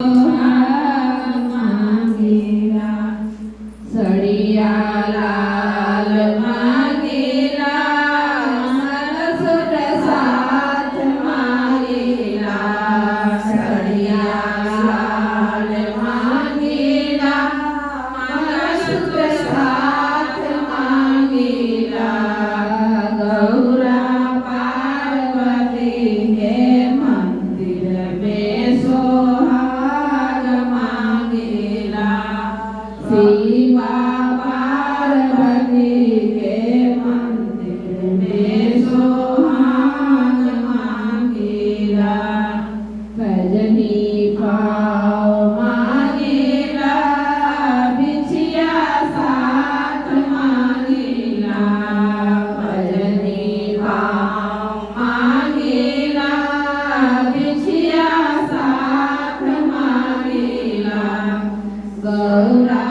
सुहाग मांगेला सड़िया लाल मांगेला मंगलसूत्र साथ मांगेला सड़िया लाल मांगेला मंगलसूत्र साथ मांगेला गौरा पार्वती के मंदिर में सुहाग मांगेला शिवा पार्वती के मंदिर में सुहाग मांगेला भजनी पाव मांगेला बिछिया साथ मांगेला भजनी पाव मांगेला बिछिया साथ मांगेला गौरा